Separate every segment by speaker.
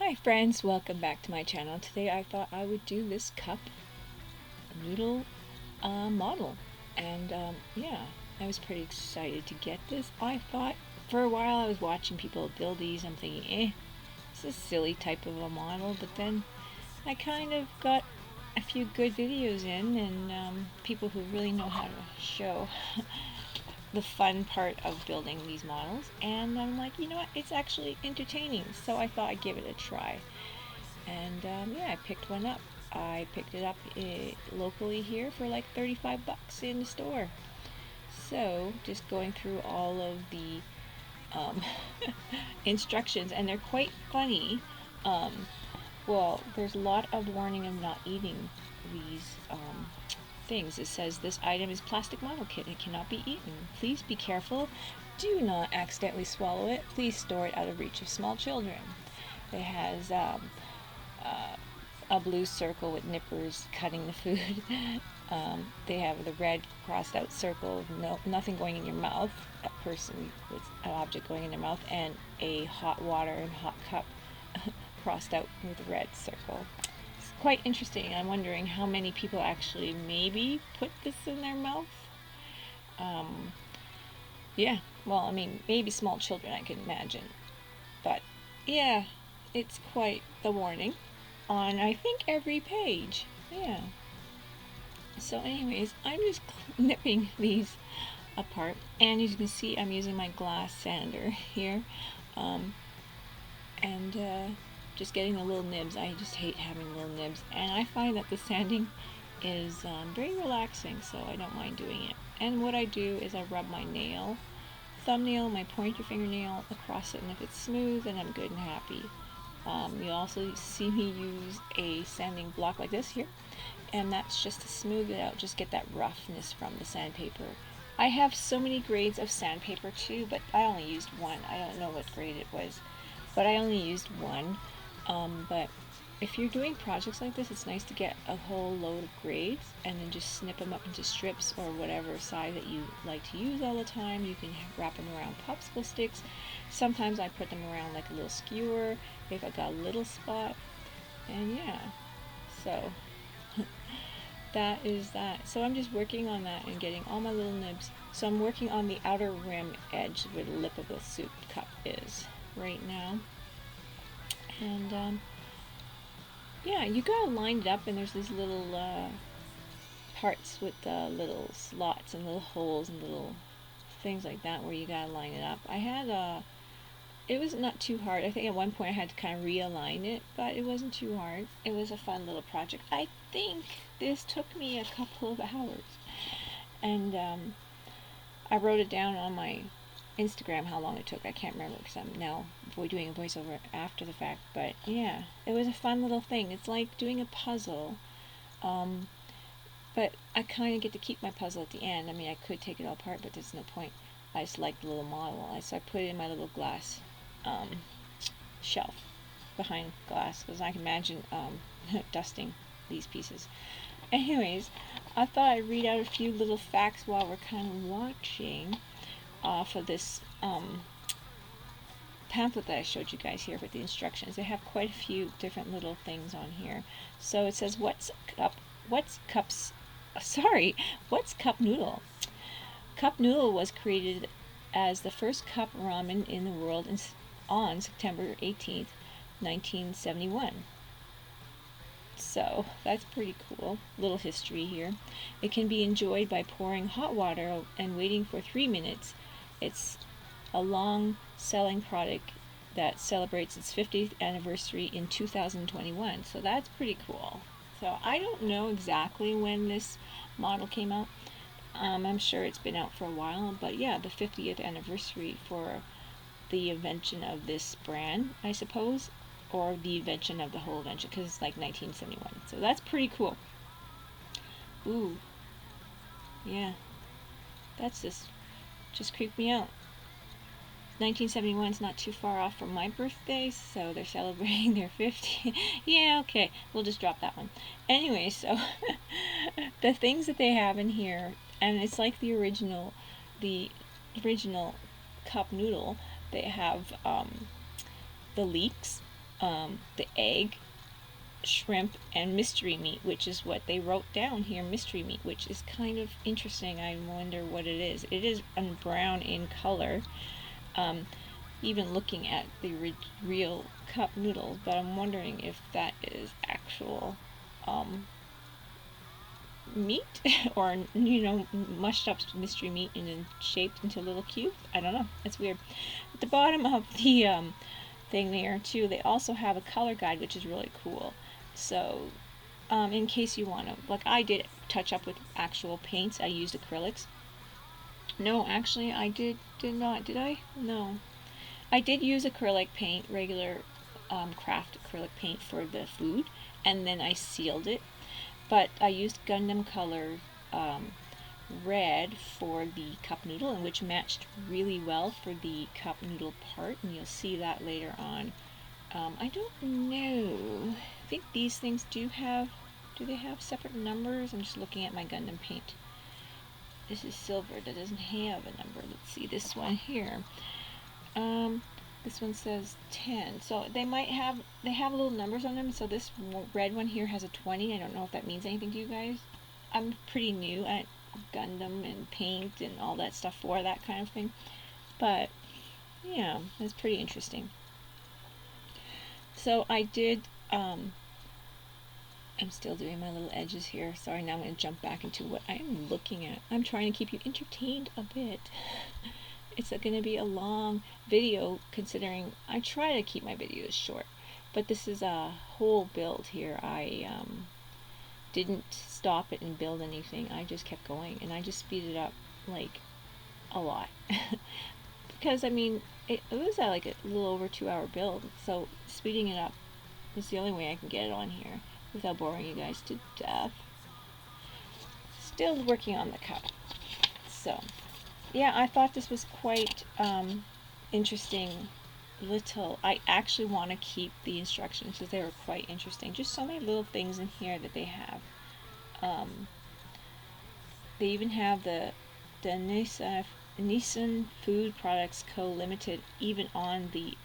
Speaker 1: Hi friends, welcome back to my channel. Today I thought I would do this cup noodle model, and yeah, I was pretty excited to get this. I thought for a while I was watching people build these. I'm thinking, this is a silly type of a model, but then I kind of got a few good videos in, and people who really know how to show the fun part of building these models, and I'm like, you know what, it's actually entertaining, so I thought I'd give it a try. And yeah, I picked one up. I picked it up locally here for like 35 bucks in the store. So just going through all of the um, instructions, and they're quite funny. Um, well, there's a lot of warning of not eating these things. It says this item is plastic model kit. It cannot be eaten. Please be careful. Do not accidentally swallow it. Please store it out of reach of small children. It has uh, a blue circle with nippers cutting the food. They have the red crossed out circle, nothing going in your mouth, a person with an object going in their mouth, and a hot water and hot cup crossed out with a red circle. It's quite interesting. I'm wondering how many people actually maybe put this in their mouth. Um, yeah, well, I mean, maybe small children, I can imagine. But yeah, it's quite the warning on, I think, every page. Yeah. So anyways, I'm just nipping these apart, and as you can see, I'm using my glass sander here, um, and just getting the little nibs. I just hate having little nibs, and I find that the sanding is very relaxing, so I don't mind doing it. And what I do is I rub my thumbnail, my pointer fingernail across it, and if it's smooth, then I'm good and happy. You'll also see me use a sanding block like this here, and that's just to smooth it out, just get that roughness from the sandpaper. I have so many grades of sandpaper too, but I only used one. I don't know what grade it was, but I only used one. But if you're doing projects like this, it's nice to get a whole load of grades and then just snip them up into strips or whatever size that you like to use all the time. You can wrap them around popsicle sticks. Sometimes I put them around like a little skewer if I got a little spot. And yeah, so that is that. So I'm just working on that and getting all my little nibs. So I'm working on the outer rim edge where the lip of the soup cup is right now. And yeah, you gotta line it up, and there's these little parts with little slots and little holes and little things like that where you gotta line it up. I had it was not too hard. I think at one point I had to kind of realign it, but it wasn't too hard. It was a fun little project. I think this took me a couple of hours, and I wrote it down on my Instagram how long it took. I can't remember because I'm now doing a voiceover after the fact. But yeah, it was a fun little thing. It's like doing a puzzle, um, but I kind of get to keep my puzzle at the end. I mean, I could take it all apart, but there's no point. I just like the little model. So I put it in my little glass um, shelf behind glass because I can imagine dusting these pieces. Anyways, I thought I'd read out a few little facts while we're kind of watching off of this pamphlet that I showed you guys here with the instructions. They have quite a few different little things on here. So it says, what's cup noodle? Cup noodle was created as the first cup ramen in the world on September 18th, 1971. So that's pretty cool. Little history here. It can be enjoyed by pouring hot water and waiting for 3 minutes. It's a long selling product that celebrates its 50th anniversary in 2021. So that's pretty cool. So I don't know exactly when this model came out. I'm sure it's been out for a while, but yeah, the 50th anniversary for the invention of this brand, I suppose, or the invention of the whole invention, because it's like 1971. So that's pretty cool. Ooh, yeah, that's just creeped me out. 1971 is not too far off from my birthday, so they're celebrating their 50. Yeah, okay, we'll just drop that one. Anyway, so the things that they have in here, and it's like the original cup noodle. They have the leeks, the egg, shrimp, and mystery meat, which is what they wrote down here, mystery meat, which is kind of interesting. I wonder what it is. It is brown in color, even looking at the real cup noodles, but I'm wondering if that is actual meat or, you know, mushed up mystery meat and then shaped into little cubes. I don't know. It's weird. At the bottom of the thing there too, they also have a color guide, which is really cool. So in case you want to, like I did, touch up with actual paints. I used acrylics. No, actually I did not. Did I? No. I did use acrylic paint, regular craft acrylic paint for the food, and then I sealed it. But I used Gundam color red for the cup noodle, and which matched really well for the cup noodle part, and you'll see that later on. I don't know. I think these things do they have separate numbers? I'm just looking at my Gundam paint. This is silver, that doesn't have a number. Let's see this one here. This one says 10. So they have little numbers on them. So this red one here has a 20. I don't know if that means anything to you guys. I'm pretty new at Gundam and paint and all that stuff for that kind of thing. But yeah, it's pretty interesting. So I did, I'm still doing my little edges here. Sorry, now I'm going to jump back into what I am looking at. I'm trying to keep you entertained a bit. It's going to be a long video, considering I try to keep my videos short. But this is a whole build here. I didn't stop it and build anything. I just kept going, and I just speeded up like a lot. Because I mean, it was at like a little over 2-hour build, so speeding it up is the only way I can get it on here without boring you guys to death. Still working on the cup. So yeah, I thought this was quite interesting. I actually want to keep the instructions because they were quite interesting. Just so many little things in here that they have. They even have the Nissan Food Products Co. Limited even on the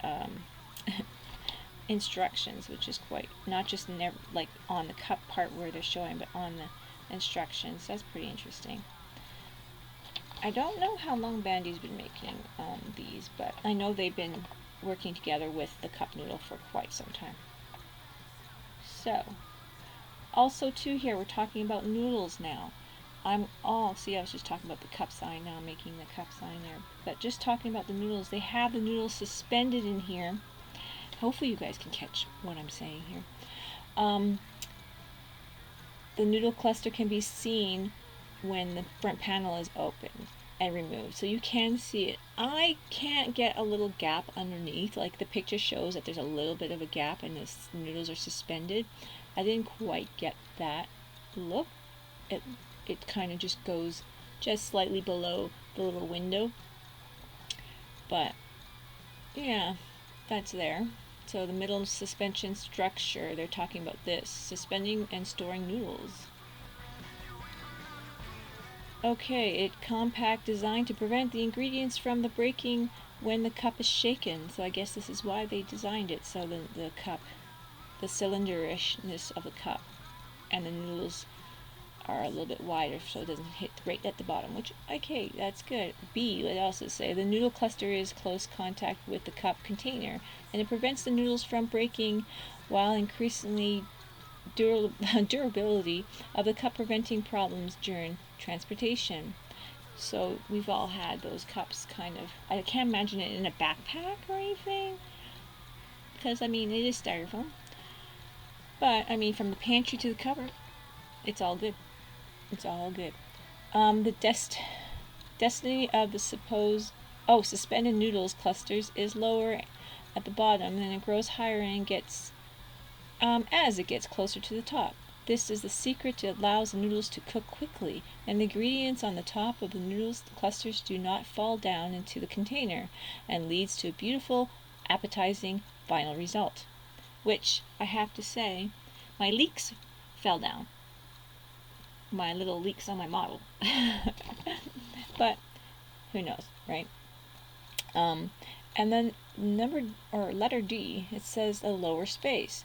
Speaker 1: instructions, which is quite, not just like on the cup part where they're showing, but on the instructions. That's pretty interesting. I don't know how long Bandy's been making these, but I know they've been working together with the cup noodle for quite some time. So, also too here, we're talking about noodles now. See, I was just talking about the cup sign, now I'm making the cup sign there. But just talking about the noodles, they have the noodles suspended in here. Hopefully you guys can catch what I'm saying here. The noodle cluster can be seen when the front panel is open and removed, so you can see it. I can't get a little gap underneath, like the picture shows that there's a little bit of a gap and the noodles are suspended. I didn't quite get that look. It kind of just goes just slightly below the little window, but yeah, that's there. So the middle suspension structure, they're talking about this, suspending and storing noodles. Okay, compact design to prevent the ingredients from the breaking when the cup is shaken. So I guess this is why they designed it, so the cup, the cylinderishness of the cup and the noodles are a little bit wider so it doesn't hit right at the bottom, which, okay, that's good. B, it also say the noodle cluster is close contact with the cup container, and it prevents the noodles from breaking while increasingly durability of the cup, preventing problems during transportation. So we've all had those cups kind of, I can't imagine it in a backpack or anything, because I mean it is styrofoam, but I mean from the pantry to the cupboard, it's all good. It's all good. The destiny of the suspended noodles clusters is lower at the bottom, and it grows higher and gets as it gets closer to the top. This is the secret that allows the noodles to cook quickly, and the ingredients on the top of the noodles clusters do not fall down into the container, and leads to a beautiful, appetizing final result. Which, I have to say, my leeks fell down. My little leaks on my model. But who knows, right? And then letter D, it says a lower space.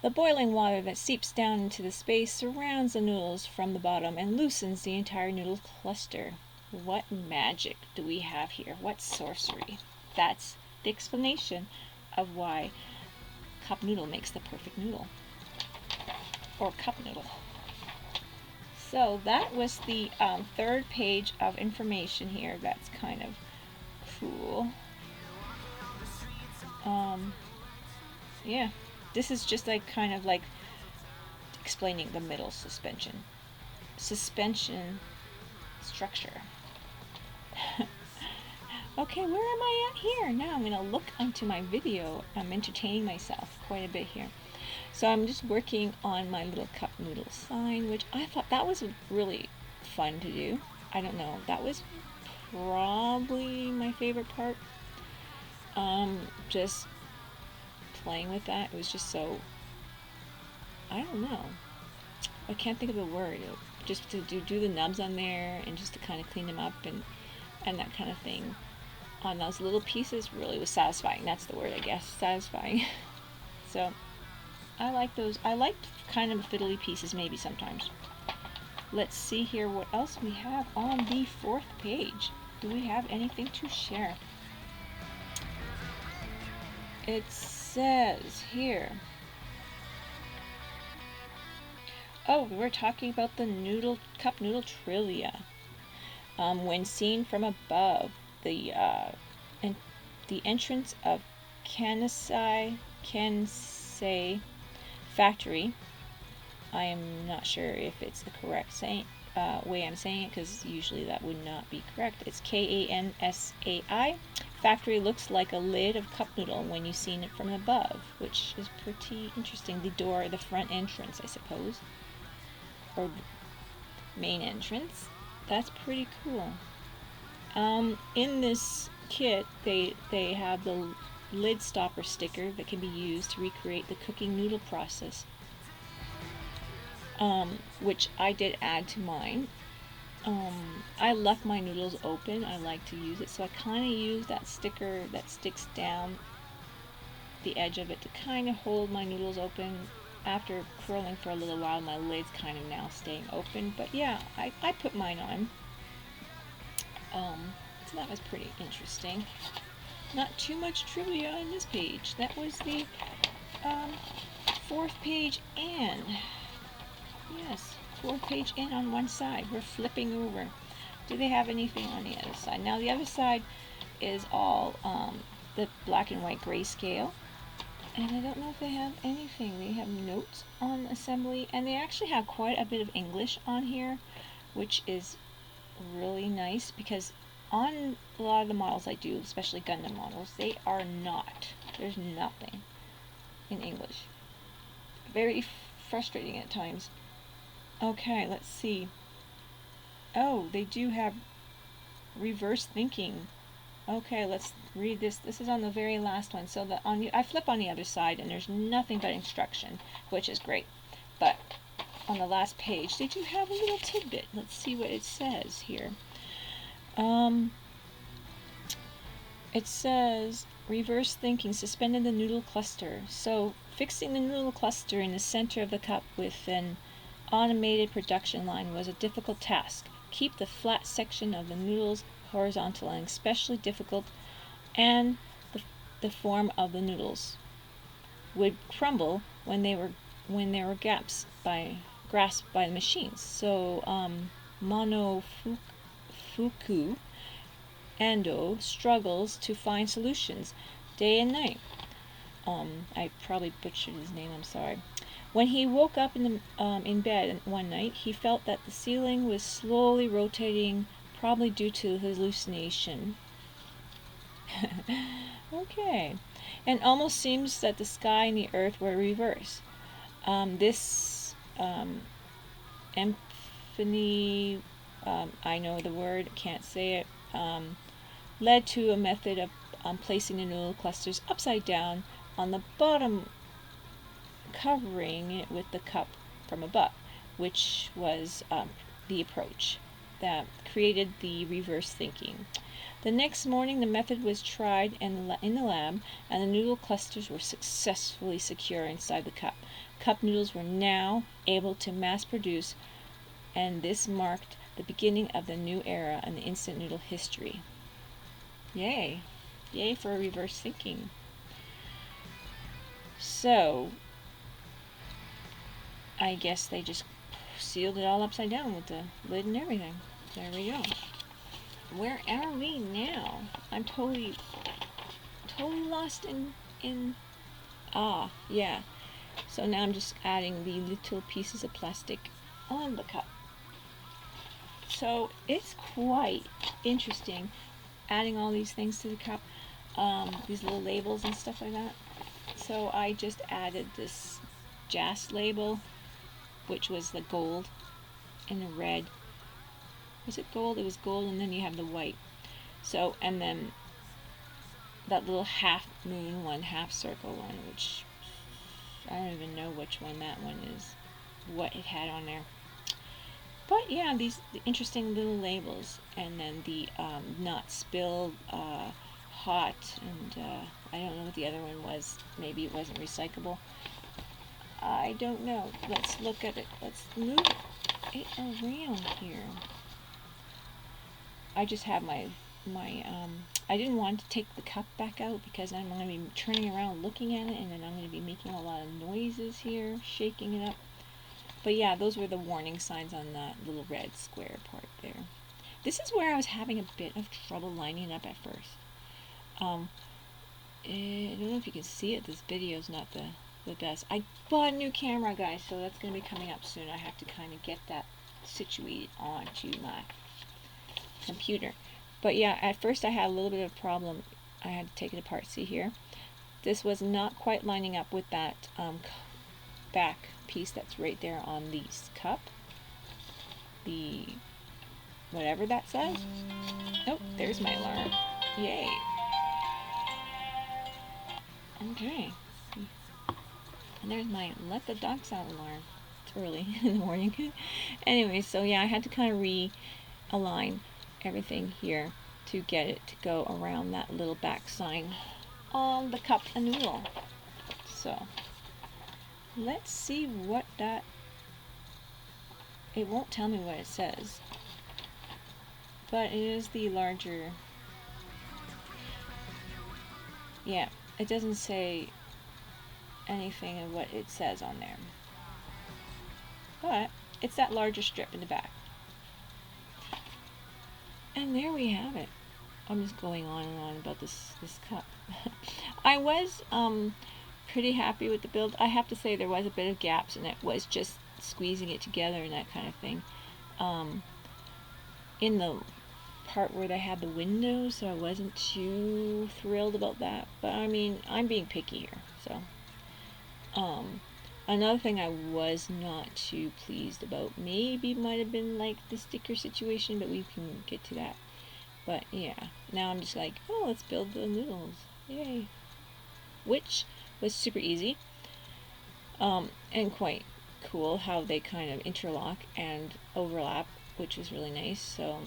Speaker 1: The boiling water that seeps down into the space surrounds the noodles from the bottom and loosens the entire noodle cluster. What magic do we have here? What sorcery? That's the explanation of why cup noodle makes the perfect noodle. Or cup noodle. So that was the third page of information here. That's kind of cool. Yeah, this is just like kind of like explaining the middle suspension structure. Okay, where am I at here? Now I'm going to look onto my video. I'm entertaining myself quite a bit here. So I'm just working on my little cup noodle sign, which I thought that was really fun to do. I don't know, that was probably my favorite part. Just playing with that. It was just so, I don't know, I can't think of the word. Just to do the nubs on there and just to kind of clean them up and that kind of thing on those little pieces really was satisfying. That's the word, I guess, satisfying. So I like those. I like kind of fiddly pieces maybe sometimes. Let's see here what else we have on the fourth page. Do we have anything to share? It says here, oh, we're talking about the cup noodle trivia. When seen from above, the entrance of Kansai factory. I am not sure if it's the correct way I'm saying it, because usually that would not be correct. It's Kansai. Factory looks like a lid of cup noodle when you've seen it from above, which is pretty interesting. The door, the front entrance, I suppose, or main entrance. That's pretty cool. In this kit, they have the lid stopper sticker that can be used to recreate the cooking noodle process, which I did add to mine. I left my noodles open. I like to use it, so I kind of use that sticker that sticks down the edge of it to kind of hold my noodles open. After curling for a little while, my lid's kind of now staying open, but yeah, I put mine on. So that was pretty interesting. Not too much trivia on this page. That was the fourth page in. Yes, fourth page in on one side. We're flipping over. Do they have anything on the other side? Now the other side is all the black and white grayscale. And I don't know if they have anything. They have notes on assembly, and they actually have quite a bit of English on here, which is really nice, because on a lot of the models I do, especially Gundam models, they are not. There's nothing in English. Very frustrating at times. Okay, let's see. Oh, they do have reverse thinking. Okay, let's read this. This is on the very last one. So I flip on the other side, and there's nothing but instruction, which is great. But on the last page, they do have a little tidbit. Let's see what it says here. It says reverse thinking suspended the noodle cluster. So fixing the noodle cluster in the center of the cup with an automated production line was a difficult task. Keep the flat section of the noodles horizontal and especially difficult, and the form of the noodles would crumble when there were grasped by the machines. So Monofuku Ando struggles to find solutions day and night. I probably butchered his name, I'm sorry. When he woke up in bed one night, he felt that the ceiling was slowly rotating, probably due to hallucination. Okay. And almost seems that the sky and the earth were reversed. This Emphany, I know the word, can't say it, led to a method of placing the noodle clusters upside down on the bottom, covering it with the cup from above, which was the approach that created the reverse thinking. The next morning the method was tried in the lab, and the noodle clusters were successfully secure inside the cup. Cup noodles were now able to mass produce, and this marked the beginning of the new era in the instant noodle history. Yay! Yay for reverse thinking. So, I guess they just sealed it all upside down with the lid and everything. There we go. Where are we now? I'm totally lost in yeah. So now I'm just adding the little pieces of plastic on the cup. So it's quite interesting adding all these things to the cup, these little labels and stuff like that. So I just added this JAS label, which was the gold and the red. Was it gold? It was gold, and then you have the white. So, and then that little half moon one, half circle one, which I don't even know which one that one is, what it had on there. But yeah, these interesting little labels, and then the not spilled, hot, and I don't know what the other one was. Maybe it wasn't recyclable. I don't know. Let's look at it. Let's move it around here. I just have my I didn't want to take the cup back out because I'm going to be turning around looking at it, and then I'm going to be making a lot of noises here, shaking it up. But yeah, those were the warning signs on that little red square part there. This is where I was having a bit of trouble lining up at first. I don't know if you can see it. This video is not the best. I bought a new camera, guys, so that's going to be coming up soon. I have to kind of get that situated onto my computer. But yeah, at first I had a little bit of a problem. I had to take it apart. See here? This was not quite lining up with that back piece that's right there on the cup. The whatever that says. Oh, there's my alarm. Yay. Okay. And there's my let the dogs out alarm. It's early in the morning. Anyway, so yeah, I had to kind of realign everything here to get it to go around that little back sign on the cup and noodle. So let's see what that, it won't tell me what it says, but it is the larger, yeah, it doesn't say anything of what it says on there, but it's that larger strip in the back. And there we have it. I'm just going on and on about this cup. I was pretty happy with the build. I have to say there was a bit of gaps, and it was just squeezing it together and that kind of thing. In the part where they had the windows, so I wasn't too thrilled about that. But I mean, I'm being picky here, so. Another thing I was not too pleased about maybe might have been like the sticker situation, but we can get to that. But yeah, now I'm just like, oh, let's build the noodles. Yay. Which was super easy. And quite cool how they kind of interlock and overlap, which was really nice. So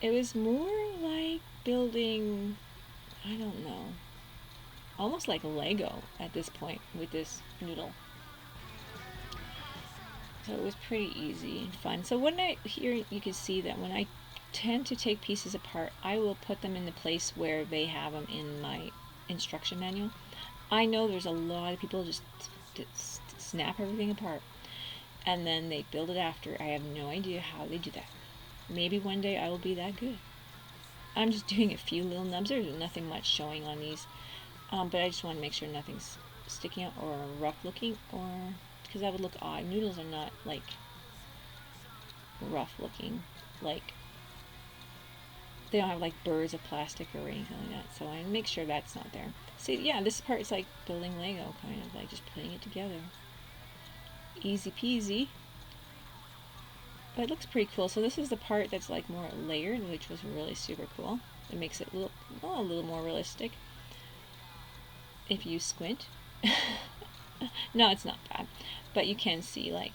Speaker 1: it was more like building, I don't know, almost like Lego at this point with this noodle. So it was pretty easy and fun. So when here you can see that when I tend to take pieces apart, I will put them in the place where they have them in my instruction manual. I know there's a lot of people just snap everything apart and then they build it after. I have no idea how they do that. Maybe one day I will be that good. I'm just doing a few little nubs. There's nothing much showing on these, but I just want to make sure nothing's sticking out or rough looking, or because that would look odd. Noodles are not like rough looking, like they don't have like burrs of plastic or anything like that, so I make sure that's not there. See, yeah, this part is like building Lego, kind of like just putting it together. Easy peasy. But it looks pretty cool. So this is the part that's like more layered, which was really super cool. It makes it look a little more realistic if you squint. No, it's not bad, but you can see like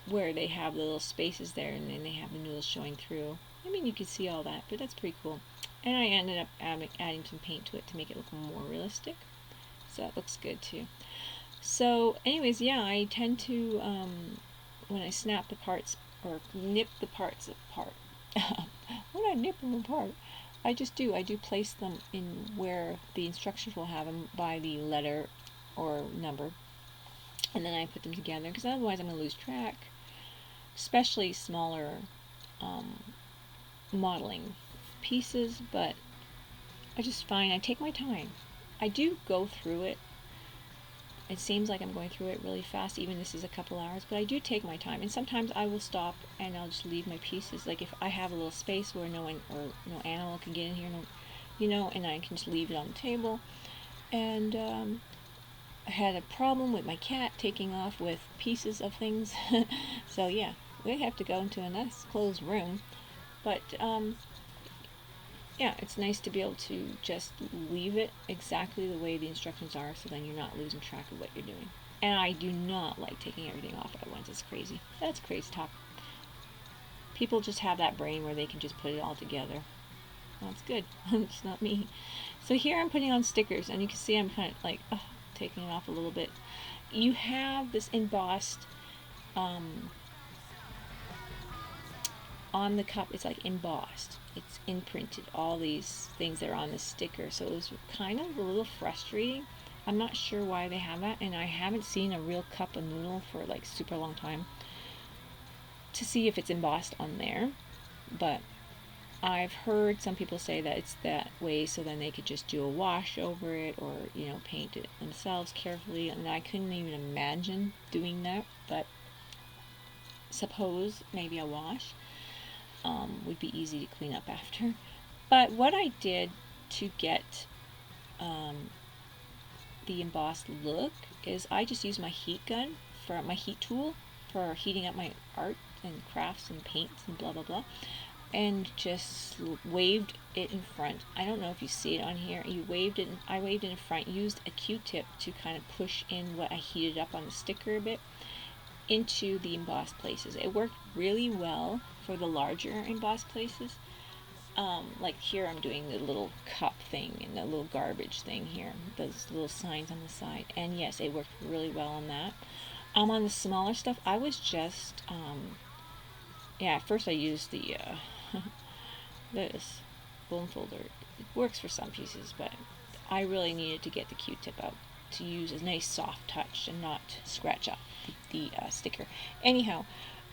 Speaker 1: where they have the little spaces there, and then they have the noodles showing through. I mean, you can see all that, but that's pretty cool. And I ended up adding some paint to it to make it look more realistic. So that looks good too. So anyways, yeah, I tend to, when I snap the parts or nip the parts apart, when I nip them apart, I do place them in where the instructions will have them by the letter or number. And then I put them together, because otherwise I'm going to lose track, especially smaller modeling pieces, but I just find I take my time. I do go through it. It seems like I'm going through it really fast, even this is a couple hours, but I do take my time. And sometimes I will stop and I'll just leave my pieces. Like if I have a little space where no one or no animal can get in here, and I can just leave it on the table. And I had a problem with my cat taking off with pieces of things. So yeah, we have to go into a nice closed room. But yeah, it's nice to be able to just leave it exactly the way the instructions are, so then you're not losing track of what you're doing. And I do not like taking everything off at once. It's crazy. That's crazy talk. People just have that brain where they can just put it all together. Well, that's good. It's not me. So here I'm putting on stickers, and you can see I'm kind of like taking it off a little bit. You have this embossed on the cup. It's like embossed. It's imprinted, all these things that are on the sticker. So it was kind of a little frustrating. I'm not sure why they have that, and I haven't seen a real cup of noodle for like super long time to see if it's embossed on there. But I've heard some people say that it's that way so then they could just do a wash over it, or paint it themselves carefully, and I couldn't even imagine doing that. But suppose maybe a wash would be easy to clean up after. But what I did to get the embossed look is I just used my heat gun, for my heat tool, for heating up my art and crafts and paints and blah blah blah, and just waved it in front. I don't know if you see it on here. I waved it in front, used a Q-tip to kind of push in what I heated up on the sticker a bit into the embossed places. It worked really well for the larger embossed places. Like here I'm doing the little cup thing and the little garbage thing here, those little signs on the side, and yes, it worked really well on that. On the smaller stuff, I was just at first I used the this bone folder. It works for some pieces, but I really needed to get the Q-tip out to use a nice soft touch and not scratch up the sticker. Anyhow,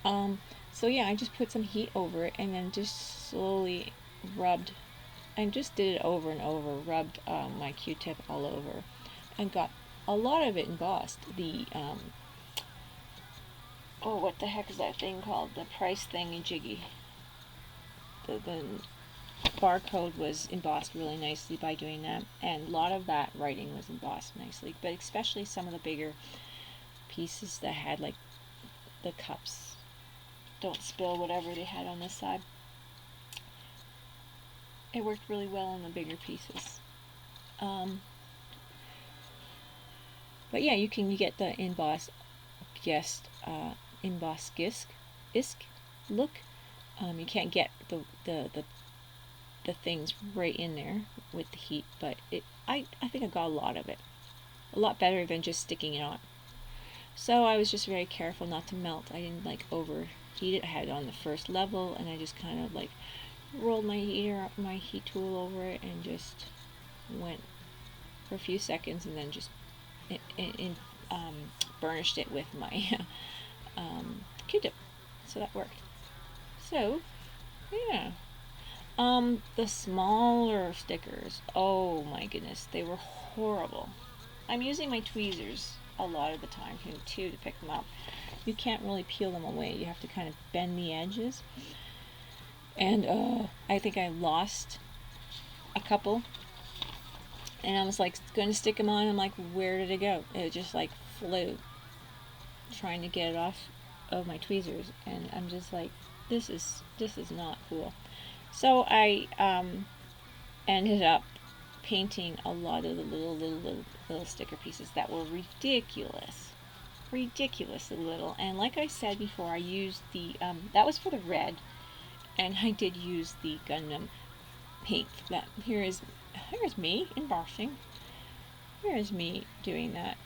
Speaker 1: so yeah, I just put some heat over it and then just slowly rubbed, and just did it over and over, rubbed my Q-tip all over, and got a lot of it embossed. The what the heck is that thing called? The price thingy jiggy. The barcode was embossed really nicely by doing that, and a lot of that writing was embossed nicely, but especially some of the bigger pieces that had like the cups, don't spill, whatever they had on this side. It worked really well on the bigger pieces. But yeah, you get the embossed isk look. You can't get the things right in there with the heat, but I think I got a lot of it. A lot better than just sticking it on. So I was just very careful not to melt. I didn't like overheat it. I had it on the first level, and I just kind of like rolled my heat tool over it, and just went for a few seconds, and then just burnished it with my Q-tip. So that worked. So yeah. The smaller stickers, oh my goodness, they were horrible. I'm using my tweezers a lot of the time too to pick them up. You can't really peel them away. You have to kind of bend the edges. And I think I lost a couple. And I was like going to stick them on. I'm like, where did it go? It just like flew. Trying to get it off of my tweezers, and I'm just like, this is not cool. So I ended up painting a lot of the little sticker pieces that were ridiculously little. And like I said before, I used the that was for the red, And I did use the Gundam paint. That here's me embossing. Here's me doing that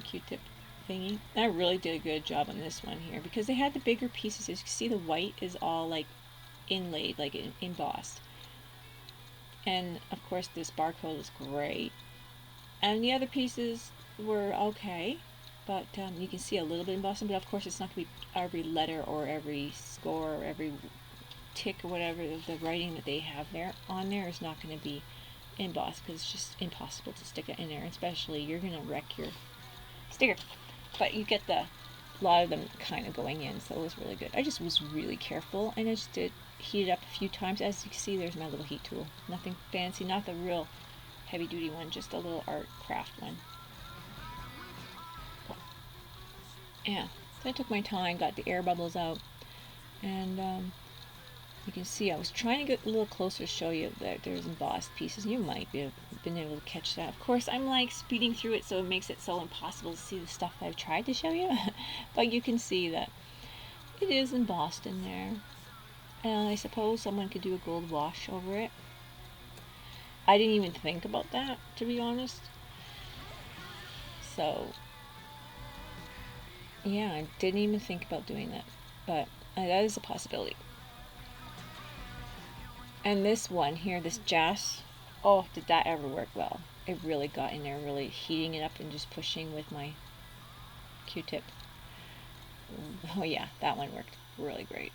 Speaker 1: Q-tip thingy. And I really did a good job on this one here because they had the bigger pieces. As you can see, the white is all like inlaid, like embossed. And of course, this barcode is great. And the other pieces were okay, but you can see a little bit embossing. But of course, it's not going to be every letter or every score or every tick or whatever the writing that they have there on there is not going to be embossed because it's just impossible to stick it in there. Especially, you're going to wreck your sticker. But you get a lot of them kind of going in, so it was really good. I just was really careful, and I just did heat it up a few times. As you can see, there's my little heat tool. Nothing fancy, not the real heavy duty one, just a little art craft one. Yeah, so I took my time, got the air bubbles out, and you can see I was trying to get a little closer to show you that there's embossed pieces. You might be been able to catch that. Of course, I'm like speeding through it, so it makes it so impossible to see the stuff I've tried to show you. But you can see that it is embossed in there. And I suppose someone could do a gold wash over it. I didn't even think about that, to be honest. So, yeah, I didn't even think about doing that. But that is a possibility. And this one here, this Jas, oh, did that ever work well? It really got in there, really heating it up and just pushing with my Q-tip. Oh yeah, that one worked really great.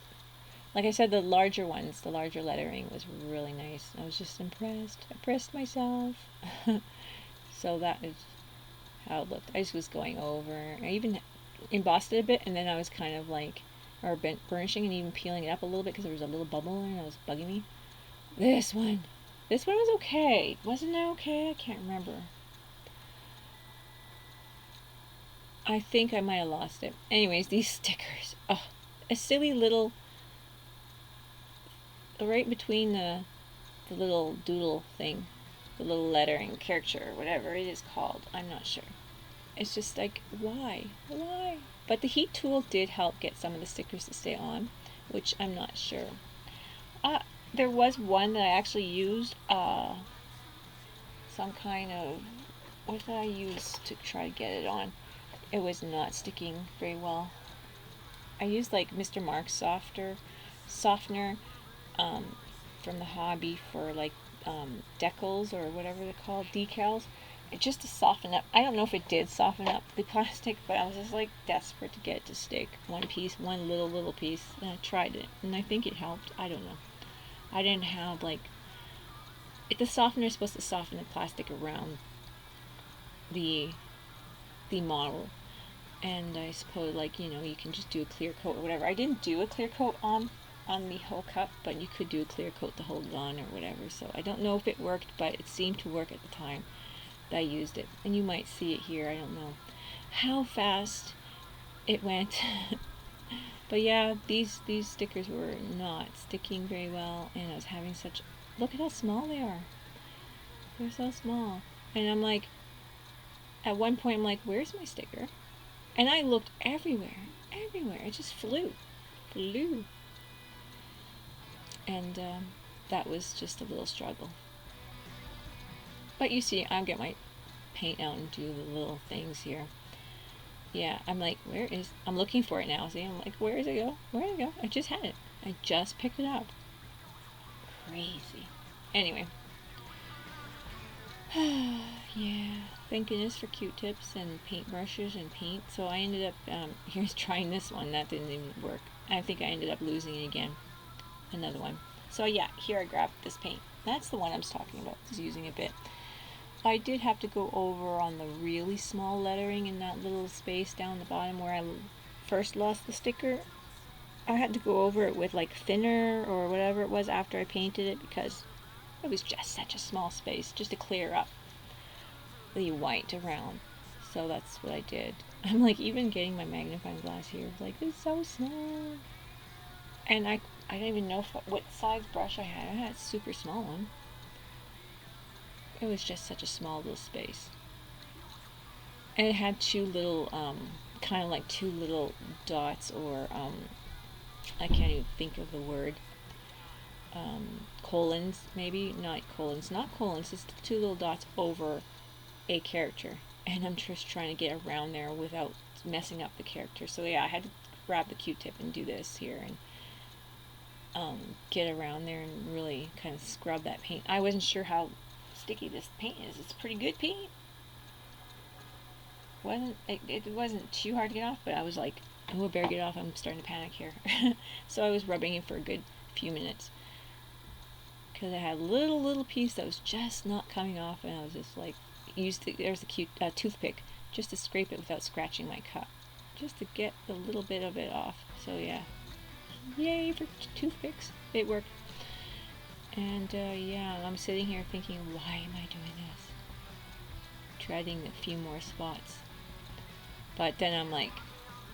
Speaker 1: Like I said, the larger ones, the larger lettering was really nice. I was just impressed. I pressed myself. So that is how it looked. I just was going over. I even embossed it a bit, and then I was kind of like, or burnishing and even peeling it up a little bit because there was a little bubble in it that was bugging me. This one was okay. Wasn't it okay? I can't remember. I think I might have lost it. Anyways, these stickers. Oh, a silly little, right between the little doodle thing, the little lettering, character, whatever it is called. I'm not sure. It's just like, why? Why? But the heat tool did help get some of the stickers to stay on, which I'm not sure. There was one that I actually used some kind of, what did I use to try to get it on? It was not sticking very well. I used like Mr. Mark's softener from the hobby for like decals or whatever they're called, decals. Just to soften up. I don't know if it did soften up the plastic, but I was just like desperate to get it to stick. One piece, one little piece, and I tried it, and I think it helped. I don't know. I didn't have like, if the softener is supposed to soften the plastic around the model, and I suppose like you can just do a clear coat or whatever. I didn't do a clear coat on the whole cup, but you could do a clear coat to hold it on or whatever. So I don't know if it worked, but it seemed to work at the time that I used it, and you might see it here. I don't know how fast it went. But yeah, these stickers were not sticking very well, and I was having such, look at how small they are. They're so small. And I'm like, at one point I'm like, where's my sticker? And I looked everywhere. It just flew. And that was just a little struggle. But you see, I'll get my paint out and do the little things here. Yeah, I'm like, I'm looking for it now. See, I'm like, where did it go? I just had it. I just picked it up. Crazy. Anyway. Yeah, thank goodness for Q-tips and paintbrushes and paint. So I ended up, here's trying this one. That didn't even work. I think I ended up losing it again. Another one. So yeah, here I grabbed this paint. That's the one I was talking about, just using a bit. I did have to go over on the really small lettering in that little space down the bottom where I first lost the sticker. I had to go over it with like thinner or whatever it was after I painted it because it was just such a small space just to clear up the white around. So that's what I did. I'm like even getting my magnifying glass here. Like, it's so small. And I don't even know what size brush I had. I had a super small one. It was just such a small little space. And it had two little, kind of like two little dots or, I can't even think of the word. colons, maybe not colons, it's the two little dots over a character, and I'm just trying to get around there without messing up the character. So yeah, I had to grab the Q-tip and do this here and get around there and really kind of scrub that paint. I wasn't sure how sticky this paint is. It's pretty good paint. It wasn't too hard to get off, but I was like, oh, I better get off. I'm starting to panic here. So I was rubbing it for a good few minutes because I had a little piece that was just not coming off, and I was just like, there's a cute toothpick just to scrape it without scratching my cup, just to get a little bit of it off. So yeah, yay for toothpicks, it worked. And yeah, I'm sitting here thinking, why am I doing this? Treading a few more spots. But then I'm like,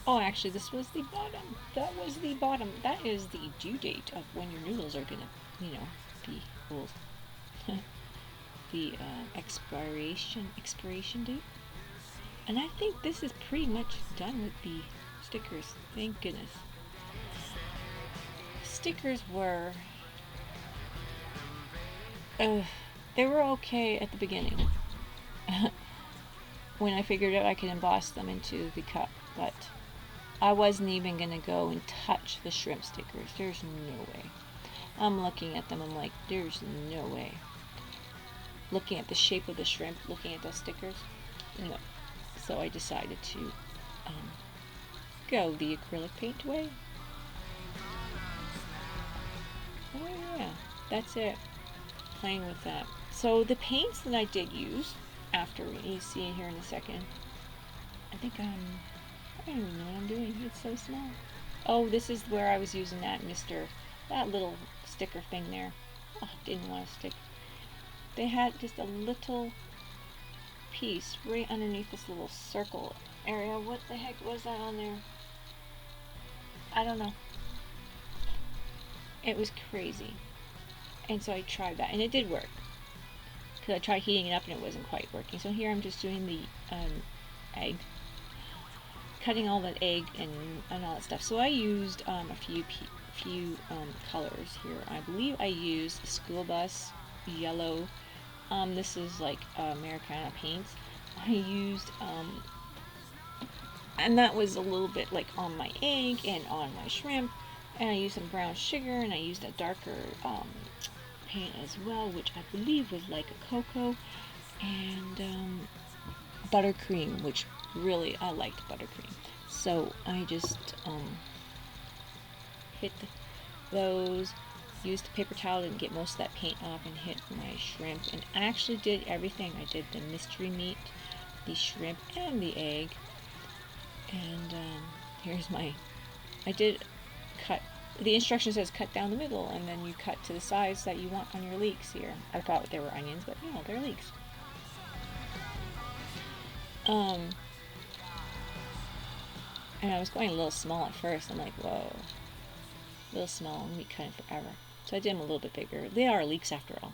Speaker 1: oh, actually, this was the bottom. That was the bottom. That is the due date of when your noodles are gonna, be old. The expiration date. And I think this is pretty much done with the stickers. Thank goodness. Stickers were, they were okay at the beginning. When I figured out I could emboss them into the cup, but I wasn't even gonna go and touch the shrimp stickers. There's no way. I'm looking at them, I'm like, there's no way. Looking at the shape of the shrimp, looking at those stickers, no. So I decided to go the acrylic paint way. Oh yeah, that's it. Playing with that. So the paints that I did use, after you see it here in a second, I don't even know what I'm doing. It's so small. Oh, this is where I was using that little sticker thing there. Oh, didn't want to stick. They had just a little piece right underneath this little circle area. What the heck was that on there? I don't know. It was crazy. And so I tried that, and it did work. Because I tried heating it up and it wasn't quite working. So here I'm just doing the egg. Cutting all the egg and all that stuff. So I used a few colors here. I believe I used School Bus Yellow. This is like Americana paints. I used, and that was a little bit like on my egg and on my shrimp. And I used some brown sugar, and I used a darker paint as well, which I believe was like a cocoa, and buttercream, which really I liked buttercream. So I just hit those, used a paper towel to get most of that paint off, and hit my shrimp. And I actually did everything. I did the mystery meat, the shrimp, and the egg. And here's I did cut. The instruction says cut down the middle, and then you cut to the size that you want on your leeks here. I thought they were onions, but no, they're leeks. And I was going a little small at first. I'm like, whoa, a little small, I'm gonna be cutting forever. So I did them a little bit bigger. They are leeks after all.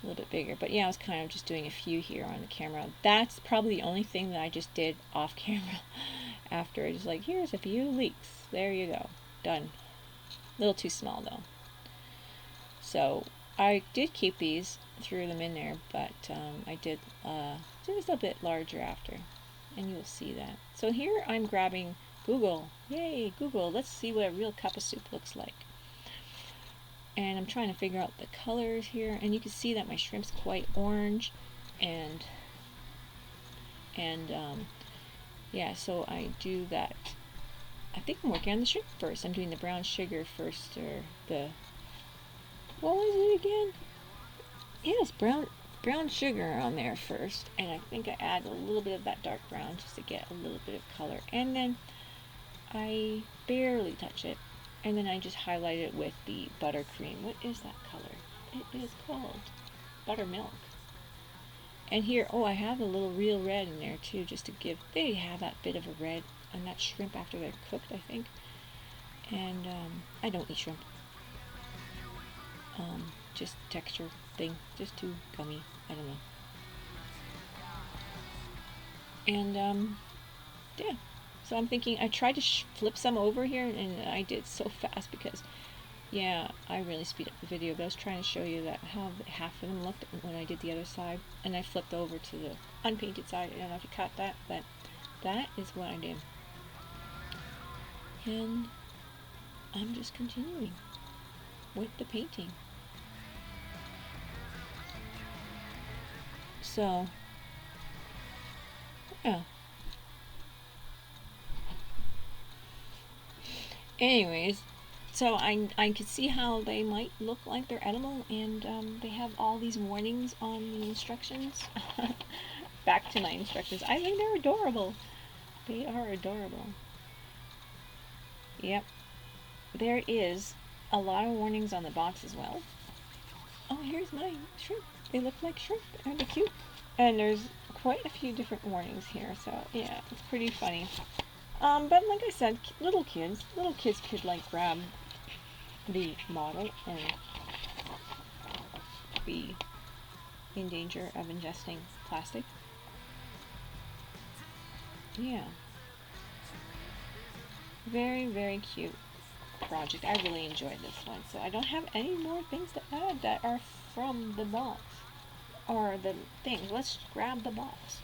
Speaker 1: A little bit bigger, but yeah, I was kind of just doing a few here on the camera. That's probably the only thing that I just did off camera. After, just like, here's a few leeks. There you go, done. A little too small though. So I did keep these, threw them in there, but I did just a bit larger after, and you'll see that. So here I'm grabbing Google. Yay, Google. Let's see what a real cup of soup looks like. And I'm trying to figure out the colors here, and you can see that my shrimp's quite orange, and yeah, so I do that. I think I'm working on the shrimp first. I'm doing the brown sugar first, or what was it again? Yes, brown sugar on there first, and I think I add a little bit of that dark brown just to get a little bit of color, and then I barely touch it, and then I just highlight it with the buttercream. What is that color? It is called buttermilk. And here, oh, I have a little real red in there too, just to give, they have that bit of a red on that shrimp after they're cooked, I think. And I don't eat shrimp. Just texture thing, just too gummy, I don't know. And yeah, so I'm thinking, I tried to flip some over here, and I did so fast because Yeah, I really speed up the video, but I was trying to show you that how half of them looked when I did the other side, and I flipped over to the unpainted side. I don't know if you caught that, but that is what I did. And I'm just continuing with the painting. So, yeah. Anyways, so I could see how they might look like they're edible, and they have all these warnings on the instructions. Back to my instructions. I think they're adorable. They are adorable. Yep. There is a lot of warnings on the box as well. Oh, here's my shrimp. They look like shrimp, and they're cute. And there's quite a few different warnings here, so yeah, it's pretty funny. But like I said, little kids could like grab the model and be in danger of ingesting plastic. Yeah. Very, very cute project. I really enjoyed this one. So I don't have any more things to add that are from the box. Or the thing. Let's grab the box.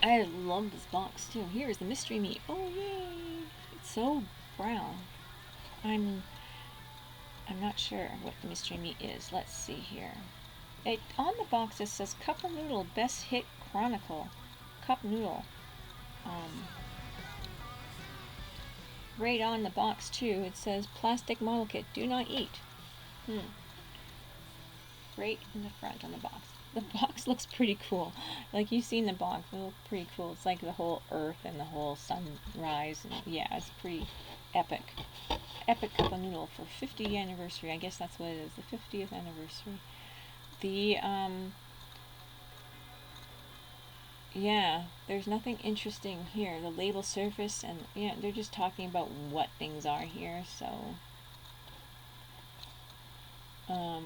Speaker 1: I love this box too. Here's the mystery meat. Oh yay! It's so brown. I'm not sure what the mystery meat is. Let's see here. On the box it says Cup of Noodle Best Hit Chronicle. Cup Noodle. Right on the box too, it says Plastic Model Kit. Do not eat. Right in the front on the box. The box looks pretty cool. Like you've seen the box, it looks pretty cool. It's like the whole earth and the whole sunrise. And yeah, it's pretty epic. Epic Cup of Noodle for 50th anniversary. I guess that's what it is, the 50th anniversary. The yeah, there's nothing interesting here. The label surface, and yeah, they're just talking about what things are here. So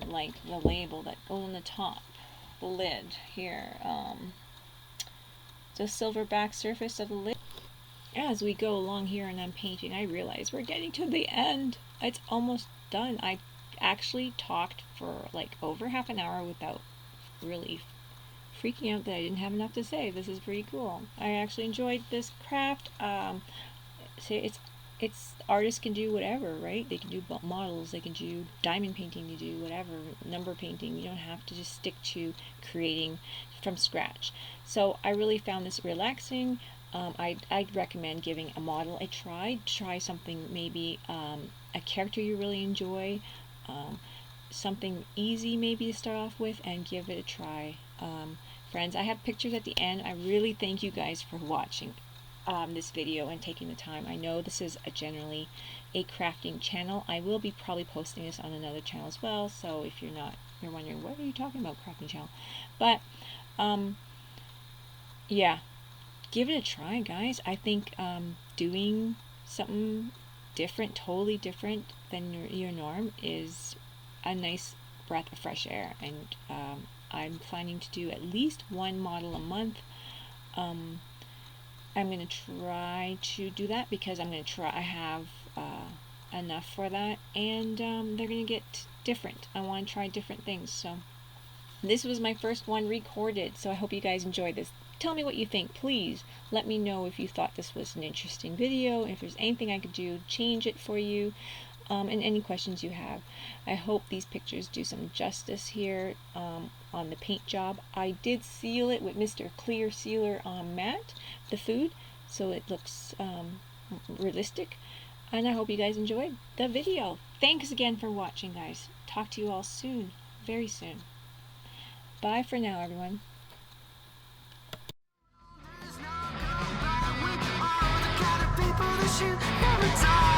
Speaker 1: like the label that goes on the top, the lid here, the silverback surface of the lid. As we go along here and I'm painting, I realize we're getting to the end. It's almost done. I actually talked for like over half an hour without really freaking out that I didn't have enough to say. This is pretty cool. I actually enjoyed this craft. It's artists can do whatever, right? They can do models, they can do diamond painting, they do whatever, number painting. You don't have to just stick to creating from scratch. So I really found this relaxing. I'd recommend giving a model a try. Try something, maybe a character you really enjoy, something easy maybe to start off with, and give it a try. Friends, I have pictures at the end. I really thank you guys for watching this video and taking the time. I know this is generally a crafting channel. I will be probably posting this on another channel as well, so if you're wondering what are you talking about, crafting channel. But yeah, give it a try, guys. I think doing something different, totally different than your norm, is a nice breath of fresh air. And I'm planning to do at least one model a month. I'm going to try to do that because I have enough for that, and they're going to get different. I want to try different things. So this was my first one recorded, so I hope you guys enjoyed this. Tell me what you think. Please let me know if you thought this was an interesting video, if there's anything I could do, change it for you, and any questions you have. I hope these pictures do some justice here on the paint job. I did seal it with Mr. Clear Sealer matte, the food, so it looks realistic. And I hope you guys enjoyed the video. Thanks again for watching, guys. Talk to you all soon, very soon. Bye for now, everyone. Never die.